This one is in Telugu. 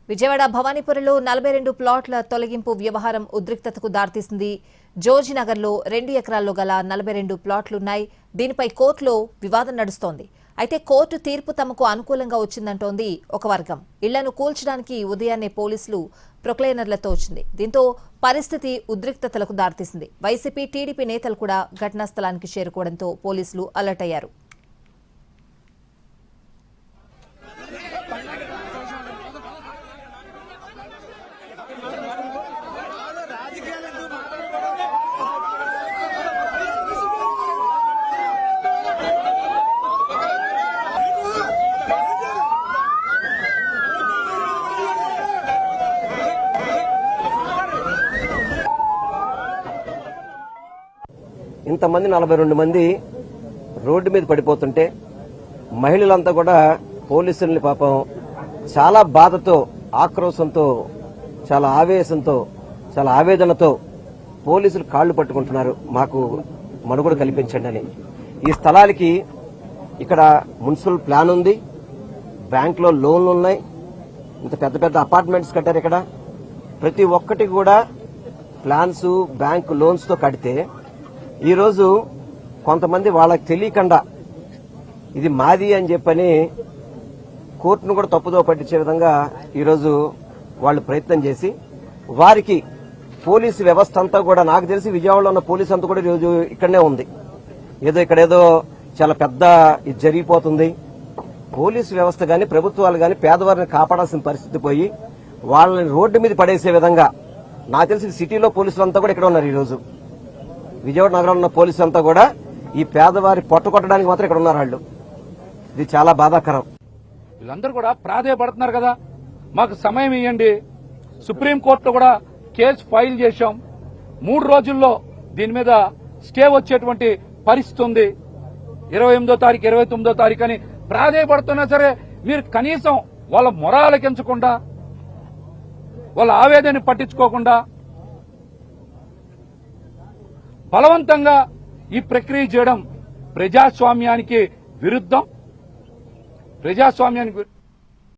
విజయవాడ భవానీపురంలో 42 ప్లాట్ల తొలగింపు వ్యవహారం ఉద్రిక్తతకు దారితీసింది. జోర్జినగర్లో 2 ఎకరాల్లో గల 42 ప్లాట్లున్నాయి. దీనిపై కోర్టులో వివాదం నడుస్తోంది. అయితే కోర్టు తీర్పు తమకు అనుకూలంగా వచ్చిందంటోంది ఒక వర్గం. ఇళ్లను కూల్చడానికి ఉదయాన్నే పోలీసులు ప్రొక్లైనర్లతో వచ్చింది. దీంతో పరిస్థితి ఉద్రిక్తతలకు దారితీసింది. వైసీపీ, టీడీపీ నేతలు కూడా ఘటనా స్థలానికి చేరుకోవడంతో పోలీసులు అలర్ట్ అయ్యారు. ఇంతమంది 42 మంది రోడ్డు మీద పడిపోతుంటే మహిళలంతా కూడా పోలీసుల్ని పాపం చాలా బాధతో, ఆక్రోశంతో, చాలా ఆవేశంతో, చాలా ఆవేదనతో పోలీసులు కాళ్లు పట్టుకుంటున్నారు. మాకు మనుగడ కల్పించండి అని. ఈ స్థలాలకి ఇక్కడ మున్సిపల్ ప్లాన్ ఉంది, బ్యాంకులో లోన్లు ఉన్నాయి, ఇంత పెద్ద పెద్ద అపార్ట్మెంట్స్ కట్టారు. ఇక్కడ ప్రతి ఒక్కటి కూడా ప్లాన్స్, బ్యాంకు లోన్స్ తో కడితే ఈరోజు కొంతమంది వాళ్ళకి తెలియకుండా ఇది మాది అని చెప్పని కోర్టును కూడా తప్పుదో పట్టించే విధంగా ఈరోజు వాళ్ళు ప్రయత్నం చేసి వారికి పోలీసు వ్యవస్థ అంతా కూడా, నాకు తెలిసి విజయవాడలో ఉన్న పోలీసు అంతా కూడా ఈరోజు ఇక్కడనే ఉంది. ఇక్కడేదో చాలా పెద్ద ఇది జరిగిపోతుంది. పోలీసు వ్యవస్థ గాని, ప్రభుత్వాలు గాని పేదవారిని కాపాడాల్సిన పరిస్థితి పోయి వాళ్ళని రోడ్డు మీద పడేసే విధంగా, నాకు తెలిసి సిటీలో పోలీసులంతా కూడా ఇక్కడ ఉన్నారు. ఈరోజు విజయవాడ నగరంలో ఉన్న పోలీసులంతా కూడా ఈ పేదవారి పొట్టకొట్టడానికి మాత్రం ఇక్కడ ఉన్నారు. వాళ్ళు ఇది చాలా బాధాకరం. వీళ్ళందరూ కూడా ప్రాధేయపడుతున్నారు కదా, మాకు సమయం ఇవ్వండి. సుప్రీంకోర్టులో కూడా కేసు ఫైల్ చేశాం. 3 రోజుల్లో దీని మీద స్టే వచ్చేటువంటి పరిస్థితి ఉంది. 28వ తారీఖు, 29వ తారీఖు అని ప్రాధేయపడుతున్నా సరే మీరు కనీసం వాళ్ళ మొరాలకించకుండా, వాళ్ళ ఆవేదనని పట్టించుకోకుండా బలవంతంగా ఈ ప్రక్రియ చేయడం ప్రజాస్వామ్యానికి విరుద్ధం.